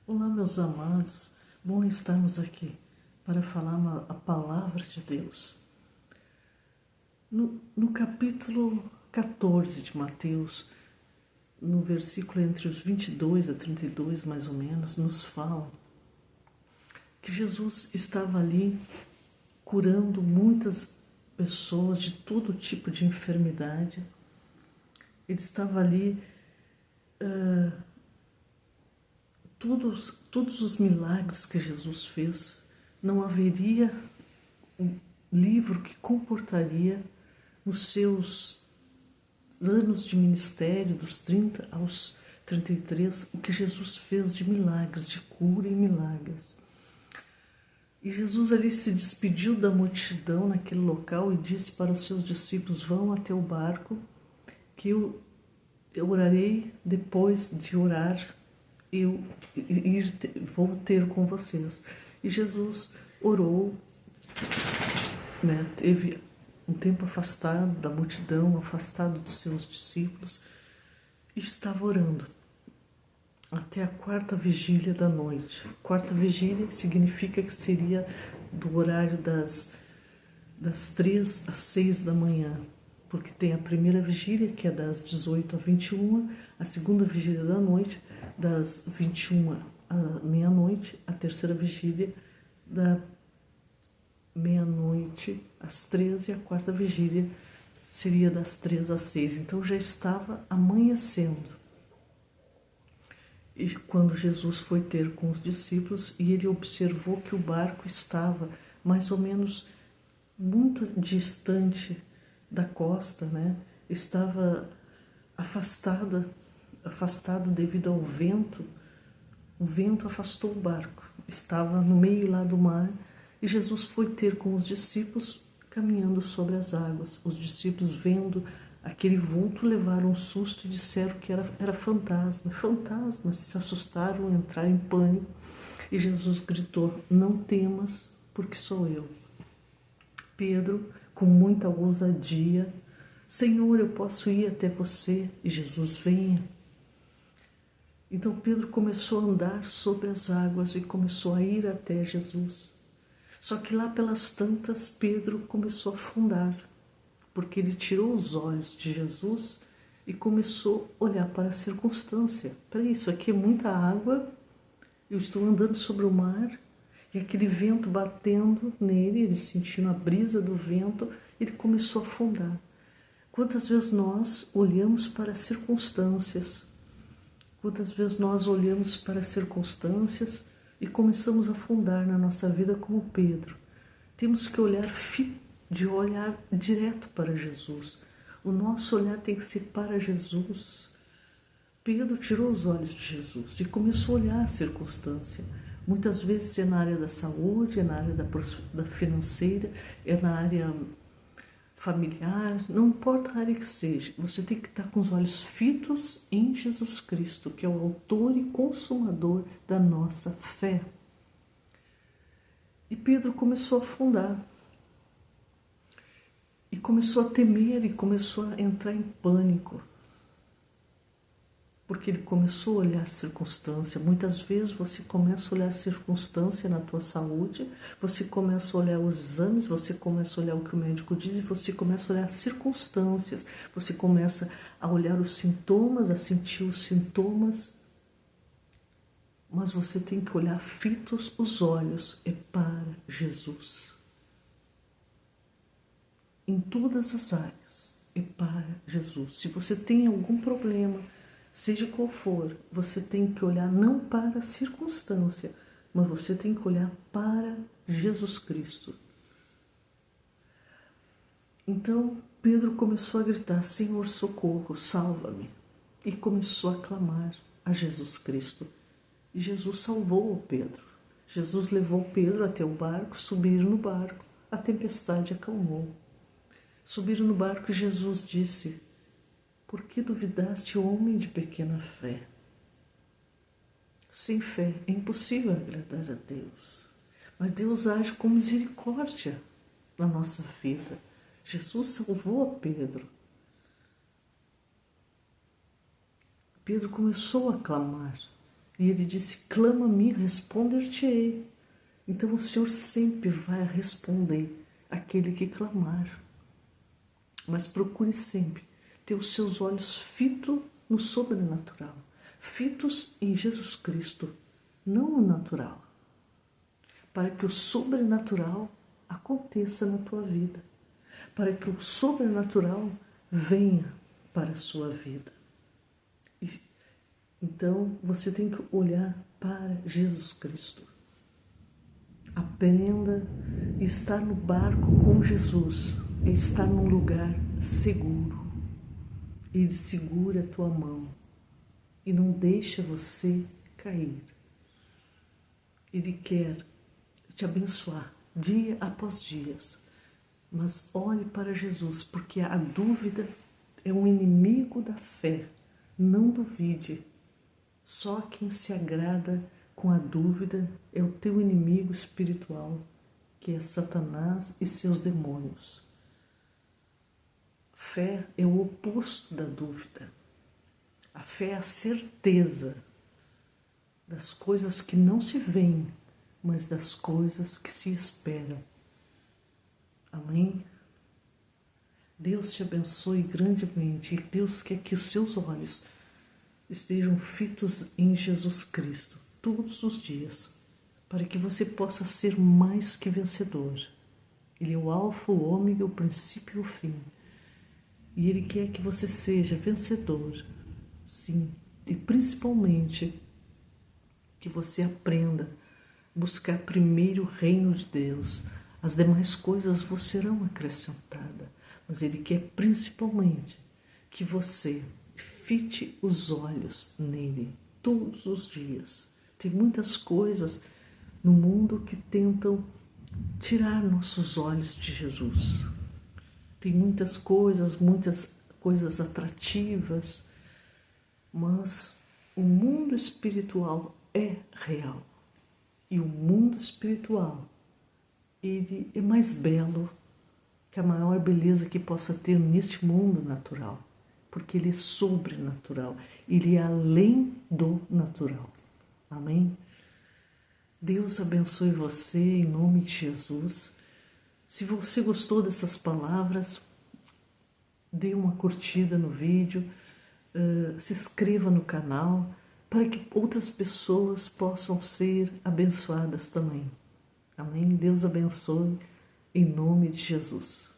Olá, meus amados, bom estarmos aqui para falar a palavra de Deus. No capítulo 14 de Mateus, no versículo entre os 22 a 32, mais ou menos, nos fala que Jesus estava ali curando muitas pessoas de todo tipo de enfermidade. Ele estava ali todos os milagres que Jesus fez, não haveria um livro que comportaria nos seus anos de ministério, dos 30 aos 33, o que Jesus fez de milagres, de cura e milagres. E Jesus ali se despediu da multidão naquele local e disse para os seus discípulos: vão até o barco, que eu orarei depois de orar, vou ter com vocês. E Jesus orou, teve um tempo afastado da multidão, afastado dos seus discípulos, e estava orando até a quarta vigília da noite. Quarta vigília significa que seria do horário das 3 às 6 da manhã, porque tem a primeira vigília, que é das 18 a 21, a segunda vigília da noite, das 21 à meia-noite, a terceira vigília da meia-noite às 13, e a quarta vigília seria das 3 às 6. Então já estava amanhecendo. E quando Jesus foi ter com os discípulos, e ele observou que o barco estava mais ou menos muito distante da costa, estava afastado devido ao vento. O vento afastou o barco, estava no meio lá do mar, e Jesus foi ter com os discípulos caminhando sobre as águas. Os discípulos, vendo aquele vulto, levaram um susto e disseram que era fantasma. Fantasma, se assustaram, entraram em pânico, e Jesus gritou: não temas, porque sou eu. Pedro, com muita ousadia: Senhor, eu posso ir até você. E Jesus: venha. Então Pedro começou a andar sobre as águas e começou a ir até Jesus. Só que lá pelas tantas, Pedro começou a afundar, porque ele tirou os olhos de Jesus e começou a olhar para a circunstância. Para isso, aqui é muita água, eu estou andando sobre o mar, e aquele vento batendo nele, ele sentindo a brisa do vento, ele começou a afundar. Quantas vezes nós olhamos para as circunstâncias? Quantas vezes nós olhamos para as circunstâncias e começamos a afundar na nossa vida como Pedro? Temos que olhar direto para Jesus. O nosso olhar tem que ser para Jesus. Pedro tirou os olhos de Jesus e começou a olhar a circunstância. Muitas vezes é na área da saúde, é na área da financeira, é na área familiar, não importa a área que seja, você tem que estar com os olhos fitos em Jesus Cristo, que é o autor e consumador da nossa fé. E Pedro começou a afundar, e começou a temer, e começou a entrar em pânico, porque ele começou a olhar a circunstância. Muitas vezes você começa a olhar a circunstância na tua saúde, você começa a olhar os exames, você começa a olhar o que o médico diz, e você começa a olhar as circunstâncias, você começa a olhar os sintomas, a sentir os sintomas, mas você tem que olhar fitos os olhos para Jesus. Em todas as áreas, é para Jesus. Se você tem algum problema, seja qual for, você tem que olhar não para a circunstância, mas você tem que olhar para Jesus Cristo. Então Pedro começou a gritar: Senhor, socorro, salva-me. E começou a clamar a Jesus Cristo. E Jesus salvou o Pedro. Jesus levou Pedro até o barco, subiram no barco, a tempestade acalmou. Subiram no barco e Jesus disse: por que duvidaste, homem de pequena fé? Sem fé é impossível agradar a Deus. Mas Deus age com misericórdia na nossa vida. Jesus salvou a Pedro. Pedro começou a clamar. E ele disse, clama a mim, responder-te-ei. Então o Senhor sempre vai responder aquele que clamar. Mas procure sempre ter os seus olhos fitos no sobrenatural, fitos em Jesus Cristo, não no natural, para que o sobrenatural aconteça na tua vida, para que o sobrenatural venha para a sua vida. Então você tem que olhar para Jesus Cristo. Aprenda a estar no barco com Jesus, e estar num lugar seguro. Ele segura a tua mão e não deixa você cair. Ele quer te abençoar dia após dia, mas olhe para Jesus, porque a dúvida é um inimigo da fé. Não duvide. Só quem se agrada com a dúvida é o teu inimigo espiritual, que é Satanás e seus demônios. Fé é o oposto da dúvida. A fé é a certeza das coisas que não se veem, mas das coisas que se esperam. Amém? Deus te abençoe grandemente e Deus quer que os seus olhos estejam fitos em Jesus Cristo todos os dias, para que você possa ser mais que vencedor. Ele é o alfa, o ômega, o princípio e o fim. E Ele quer que você seja vencedor, sim, e principalmente que você aprenda a buscar primeiro o reino de Deus. As demais coisas vos serão acrescentadas, mas Ele quer principalmente que você fite os olhos nele todos os dias. Tem muitas coisas no mundo que tentam tirar nossos olhos de Jesus. Tem muitas coisas atrativas, mas o mundo espiritual é real. E o mundo espiritual, ele é mais belo que a maior beleza que possa ter neste mundo natural, porque ele é sobrenatural, ele é além do natural. Amém? Deus abençoe você em nome de Jesus. Se você gostou dessas palavras, dê uma curtida no vídeo, se inscreva no canal, para que outras pessoas possam ser abençoadas também. Amém? Deus abençoe em nome de Jesus.